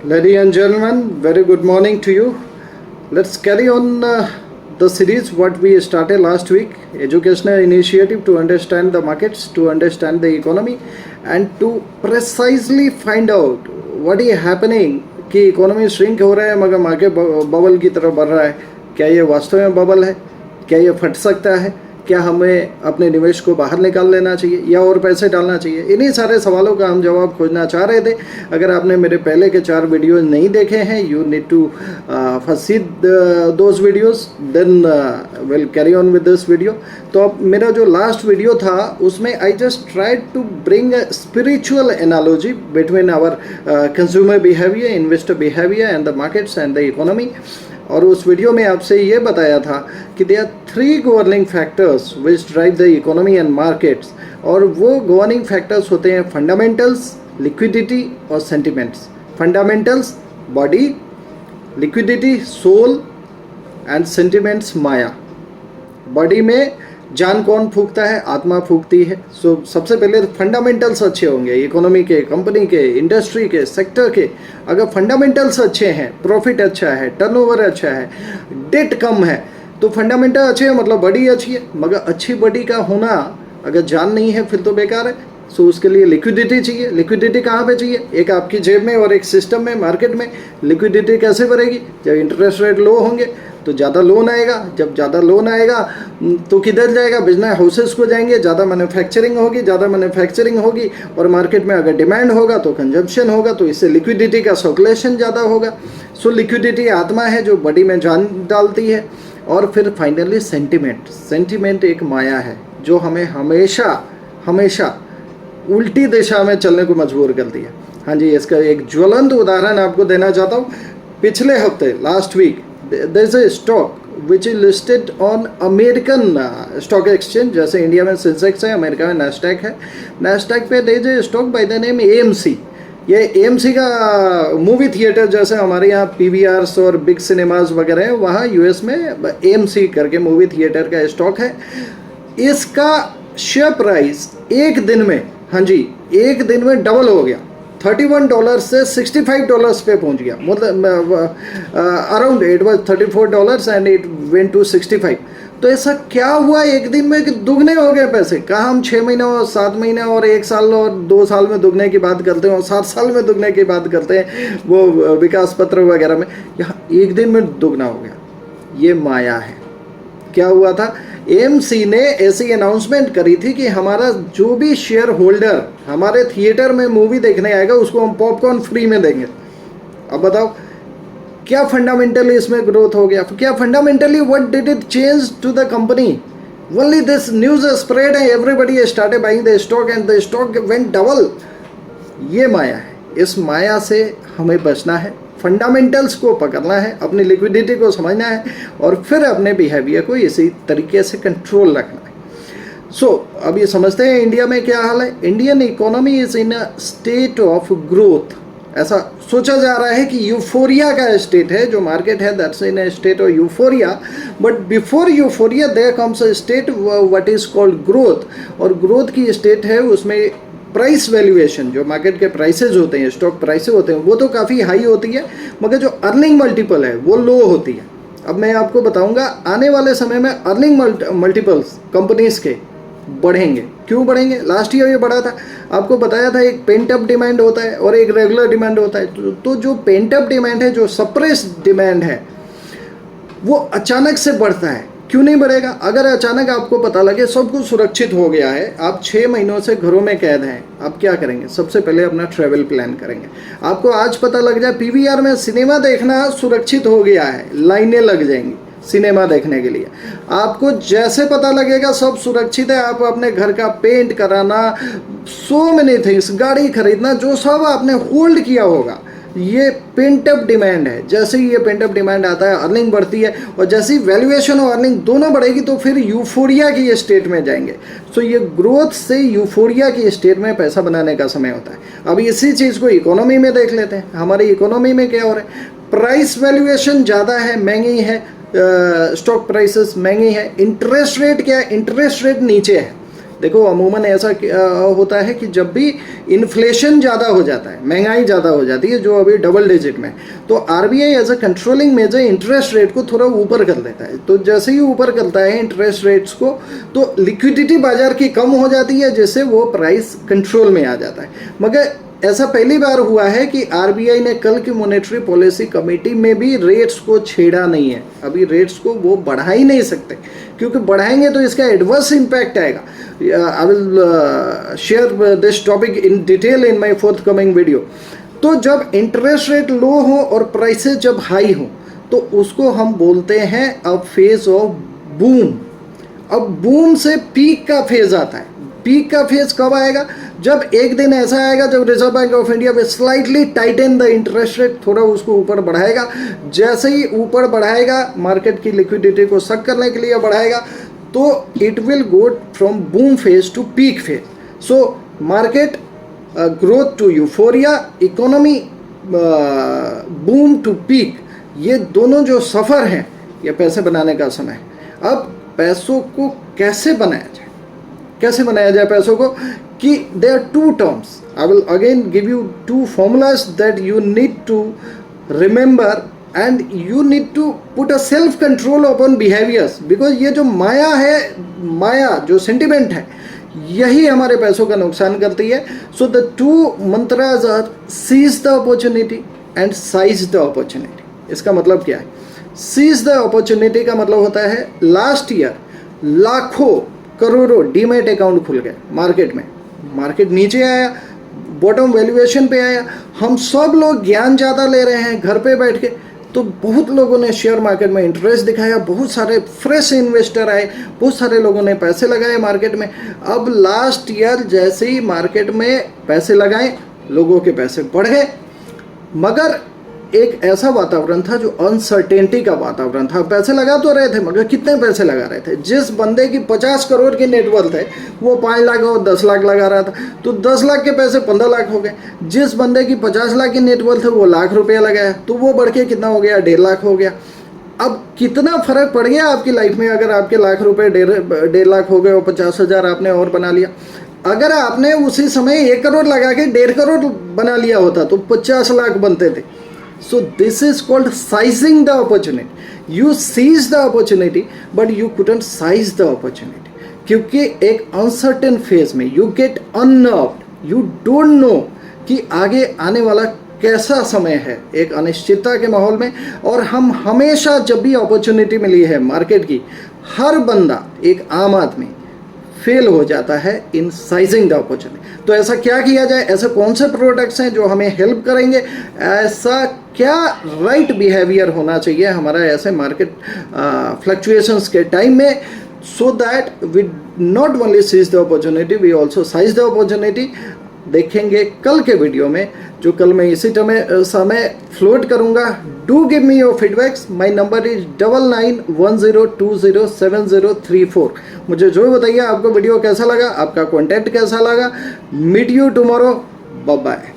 Ladies and gentlemen, very good morning to you. Let's carry on the series what we started last week, educational initiative to understand the markets, to understand the economy, and to precisely find out what is happening कि economy shrink हो रहा है मगर market bubble की तरफ बढ़ रहा है. क्या ये वास्तव में बबल है? क्या ये फट सकता है? क्या हमें अपने निवेश को बाहर निकाल लेना चाहिए या और पैसे डालना चाहिए? इन्हीं सारे सवालों का हम जवाब खोजना चाह रहे थे. अगर आपने मेरे पहले के 4 वीडियो नहीं देखे हैं, you need to first see those videos, then will carry on with this video. तो अब मेरा जो लास्ट वीडियो था उसमें I just tried to bring a spiritual analogy between our consumer behaviour, investor behaviour and the markets and the economy. और उस video में आपसे ये बताया था कि there are 3 governing factors which drive the economy and markets. और वो गवर्निंग फैक्टर्स होते हैं फंडामेंटल्स, लिक्विडिटी और sentiments. Fundamentals body, liquidity soul and sentiments माया. बॉडी में जान कौन फूकता है? आत्मा फूकती है. सो सबसे पहले फंडामेंटल्स अच्छे होंगे इकोनॉमी के, कंपनी के, इंडस्ट्री के, सेक्टर के. अगर फंडामेंटल्स अच्छे हैं, प्रॉफिट अच्छा है, टर्नओवर अच्छा है, डेट कम है, तो फंडामेंटल अच्छे हैं मतलब बॉडी अच्छी है. मगर अच्छी बॉडी का होना अगर जान नहीं है फिर तो बेकार है. सो उसके लिए लिक्विडिटी चाहिए. लिक्विडिटी कहाँ पे चाहिए? एक आपकी जेब में और एक सिस्टम में, मार्केट में. लिक्विडिटी कैसे बढ़ेगी? जब इंटरेस्ट रेट लो होंगे तो ज़्यादा लोन आएगा. जब ज़्यादा लोन आएगा तो किधर जाएगा? बिजनेस हाउसेस को जाएंगे. ज़्यादा मैन्युफैक्चरिंग होगी, ज़्यादा मैन्युफैक्चरिंग होगी और मार्केट में अगर डिमांड होगा तो कंजम्पशन होगा, तो इससे लिक्विडिटी का सर्कुलेशन ज़्यादा होगा. सो लिक्विडिटी आत्मा है जो बॉडी में जान डालती है. और फिर फाइनली सेंटिमेंट. सेंटिमेंट एक माया है जो हमें हमेशा हमेशा उल्टी दिशा में चलने को मजबूर करती है. हाँ जी, इसका एक ज्वलंत उदाहरण आपको देना चाहता हूँ. पिछले हफ्ते last week there is a stock which is listed on American stock exchange. जैसे इंडिया में सेंसेक्स है, अमेरिका में नैस्डैक है. नैस्डैक पे there is a stock by the name AMC. ये AMC का मूवी थिएटर जैसे हमारे यहाँ PVRs और बिग सिनेमाज वगैरह है, वहाँ US में AMC करके मूवी थिएटर का स्टॉक है. इसका शेयर प्राइस एक दिन में, हाँ जी, एक दिन में डबल हो गया. $31 से $65 पे पहुंच गया. मतलब around it was $34 and it went to 65. तो ऐसा क्या हुआ एक दिन में कि दुगने हो गए पैसे? कहाँ हम 6 महीना और 7 महीना और 1 साल और 2 साल में दुगने की बात करते हैं और 7 साल में दुगने की बात करते हैं वो विकास पत्र वगैरह में. यहाँ एक दिन में दुगना हो गया. ये माया है. क्या हुआ था? AMC ने ऐसी अनाउंसमेंट करी थी कि हमारा जो भी शेयर होल्डर हमारे थिएटर में मूवी देखने आएगा उसको हम पॉपकॉर्न फ्री में देंगे. अब बताओ क्या फंडामेंटली इसमें ग्रोथ हो गया? क्या fundamentally what did it change to the company? Only this news spread and everybody started buying the stock and the stock went double. ये माया है. इस माया से हमें बचना है. फंडामेंटल्स को पकड़ना है, अपनी लिक्विडिटी को समझना है और फिर अपने बिहेवियर को इसी तरीके से कंट्रोल रखना है. सो अब ये समझते हैं इंडिया में क्या हाल है. Indian economy is in a state of growth. ऐसा सोचा जा रहा है कि यूफोरिया का स्टेट है जो मार्केट है, that's in a state of euphoria. But before euphoria there comes a state what is called growth. और ग्रोथ की स्टेट है उसमें प्राइस वैल्यूएशन, जो मार्केट के प्राइसेज होते हैं, स्टॉक प्राइसेज होते हैं, वो तो काफ़ी हाई होती है मगर जो अर्निंग मल्टीपल है वो लो होती है. अब मैं आपको बताऊंगा आने वाले समय में अर्निंग मल्टीपल्स कंपनीज के बढ़ेंगे. क्यों बढ़ेंगे? लास्ट ईयर ये बढ़ा था. आपको बताया था एक पेंट अप डिमांड होता है और एक रेगुलर डिमांड होता है. तो जो पेंट अप डिमांड है, जो सप्रेस डिमांड है, वो अचानक से बढ़ता है. क्यों नहीं बढ़ेगा? अगर अचानक आपको पता लगे सब कुछ सुरक्षित हो गया है, आप 6 महीनों से घरों में कैद हैं, आप क्या करेंगे? सबसे पहले अपना ट्रैवल प्लान करेंगे. आपको आज पता लग जाए PVR में सिनेमा देखना सुरक्षित हो गया है, लाइनें लग जाएंगी सिनेमा देखने के लिए. आपको जैसे पता लगेगा सब सुरक्षित है, आप अपने घर का पेंट कराना, सो मेनी थिंग्स, गाड़ी खरीदना, जो सब आपने होल्ड किया होगा, ये पेंट अप डिमांड है. जैसे ही ये पेंट अप डिमांड आता है अर्निंग बढ़ती है और जैसे ही वैल्यूएशन और अर्निंग दोनों बढ़ेगी तो फिर यूफोरिया की स्टेट में जाएंगे. सो ये ग्रोथ से यूफोरिया की स्टेट में पैसा बनाने का समय होता है. अब इसी चीज़ को इकोनॉमी में देख लेते हैं. हमारी इकोनॉमी में क्या हो रहा है? प्राइस वैल्यूएशन ज़्यादा है, महंगी है, स्टॉक प्राइसेस महंगी है. इंटरेस्ट रेट क्या है? इंटरेस्ट रेट नीचे है. देखो अमूमन ऐसा होता है कि जब भी इन्फ्लेशन ज़्यादा हो जाता है, महंगाई ज़्यादा हो जाती है, जो अभी डबल डिजिट में, तो RBI as a controlling measure interest rate को थोड़ा ऊपर कर देता है। तो जैसे ही ऊपर करता है इंटरेस्ट रेट्स को, तो लिक्विडिटी बाजार की कम हो जाती है, जिससे वो प्राइस कंट्रोल में आ जाता है। मगर ऐसा पहली बार हुआ है कि आरबीआई ने कल की मॉनेटरी पॉलिसी कमेटी में भी रेट्स को छेड़ा नहीं है। अभी रेट्स को वो बढ़ा ही नहीं सकते, क्योंकि बढ़ाएंगे तो इसका एडवर्स इम्पैक्ट आएगा। I will share this topic in detail in my forthcoming video. तो जब इंटरेस्ट रेट लो हो और प्राइसेस जब हाई हो, तो उसको हम बोलते हैं अब फेज ऑफ बूम। अब बूम से पीक का फेज आता है। पीक का फेज कब आएगा? जब एक दिन ऐसा आएगा जब रिजर्व बैंक ऑफ इंडिया में slightly Titan the interest rate, थोड़ा उसको ऊपर बढ़ाएगा। जैसे ही ऊपर बढ़ाएगा, मार्केट की लिक्विडिटी को सक करने के लिए बढ़ाएगा, तो it will go from boom phase to peak phase. So market growth to euphoria, economy boom to peak, ये दोनों जो सफ़र हैं, ये पैसे बनाने का समय। अब पैसों को कैसे बनाया जाए, कैसे बनाया जाए पैसों को, कि there are two terms. I will again give you two formulas that you need to remember and you need to put a self control upon behaviors, because ये जो माया है, माया जो सेंटिमेंट है, यही हमारे पैसों का नुकसान करती है। So the two mantras are seize the opportunity and size the opportunity। इसका मतलब क्या है? seize the opportunity का मतलब होता है लास्ट ईयर लाखों करोड़ों डीमैट अकाउंट खुल गए मार्केट में, मार्केट नीचे आया, बॉटम वैल्यूएशन पे आया, हम सब लोग ज्ञान ज़्यादा ले रहे हैं घर पे बैठ के, तो बहुत लोगों ने शेयर मार्केट में इंटरेस्ट दिखाया, बहुत सारे फ्रेश इन्वेस्टर आए, बहुत सारे लोगों ने पैसे लगाए मार्केट में। अब लास्ट ईयर जैसे ही मार्केट में पैसे लगाए, लोगों के पैसे बढ़ गए, मगर एक ऐसा वातावरण था जो अनसर्टेनिटी का वातावरण था। पैसे लगा तो रहे थे, मगर कितने पैसे लगा रहे थे? जिस बंदे की 50 करोड़ की नेटवर्थ है, वो 5 लाख और 10 लाख लगा रहा था, तो 10 लाख के पैसे 15 लाख हो गए। जिस बंदे की 50 लाख की नेटवर्थ है, वो लाख रुपया लगाया, तो वो बढ़ के कितना हो गया? 1.5 लाख हो गया। अब कितना फ़र्क पड़ गया आपकी लाइफ में, अगर आपके लाख रुपये 1.5 लाख हो गए और 50,000 आपने और बना लिया। अगर आपने उसी समय 1 करोड़ लगा के 1.5 करोड़ बना लिया होता, तो 50 लाख बनते थे। So this is called sizing the opportunity. You seize the opportunity, but you couldn't size the opportunity. क्योंकि एक uncertain phase में you get unnerved, you don't know कि आगे आने वाला कैसा समय है, एक अनिश्चितता के माहौल में। और हम हमेशा जब भी अपॉर्चुनिटी मिली है मार्केट की, हर बंदा, एक आम आदमी फेल हो जाता है इन साइजिंग द अपॉर्चुनिटी। तो ऐसा क्या किया जाए? ऐसे कौन से प्रोडक्ट्स हैं जो हमें हेल्प करेंगे? ऐसा क्या राइट बिहेवियर होना चाहिए हमारा ऐसे मार्केट फ्लक्चुएशंस के टाइम में, so that we not only seize the opportunity, we also size the opportunity. देखेंगे कल के वीडियो में, जो कल मैं इसी समय फ्लोट करूंगा। Do give me your feedbacks. My number is 9910207034। मुझे जो बताइए आपको वीडियो कैसा लगा, आपका कंटेंट कैसा लगा। Meet you tomorrow, bye bye.